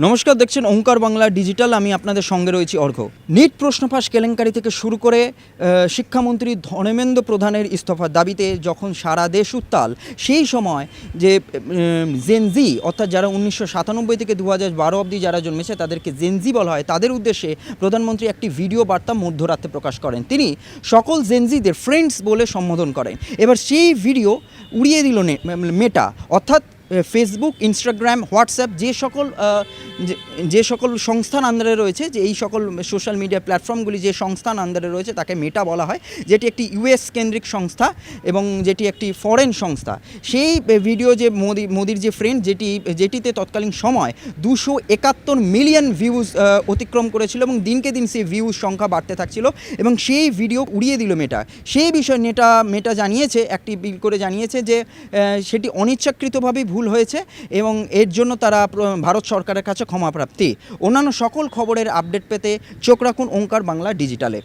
নমস্কার, দেখছেন ওঙ্কার বাংলা ডিজিটাল। আমি আপনাদের সঙ্গে রয়েছি অর্ঘ্য। নিট প্রশ্নফাঁস কেলেঙ্কারি থেকে শুরু করে শিক্ষামন্ত্রী ধর্মেন্দ্র প্রধানের ইস্তফার দাবিতে যখন সারা দেশ উত্তাল, সেই সময় যে জেনজি অর্থাৎ যারা 1997 থেকে 2012 অবধি যারা জন্মেছে তাদেরকে জেনজি বলা হয়, তাদের উদ্দেশ্যে প্রধানমন্ত্রী একটি ভিডিও বার্তা মধ্যরাতে প্রকাশ করেন। তিনি সকল জেনজিদের ফ্রেন্ডস বলে সম্বোধন করেন। এবার সেই ভিডিও উড়িয়ে দিল মেটা, অর্থাৎ ফেসবুক, ইনস্টাগ্রাম, হোয়াটসঅ্যাপ যে সকল সংস্থান আন্ডারে রয়েছে, যে এই সকল সোশ্যাল মিডিয়া প্ল্যাটফর্মগুলি যে সংস্থান আন্ডারে রয়েছে তাকে মেটা বলা হয়, যেটি একটি ইউএস কেন্দ্রিক সংস্থা এবং যেটি একটি ফরেন সংস্থা। সেই ভিডিও যে মোদির যে ফ্রেন্ড, যেটিতে তৎকালীন সময় 271 মিলিয়ন ভিউজ অতিক্রম করেছিল এবং দিনকে দিন সেই ভিউজ সংখ্যা বাড়তে থাকছিল এবং সেই ভিডিও উড়িয়ে দিল মেটা। সেই বিষয়ে মেটা জানিয়েছে, একটি বিল করে জানিয়েছে যে সেটি অনিচ্ছাকৃতভাবে ভুল হয়েছে এবং এর জন্য তারা ভারত সরকারের কাছে ক্ষমা প্রার্থী। অন্যান্য সকল খবরের আপডেট পেতে চোখ রাখুন ওঙ্কার বাংলা ডিজিটালে।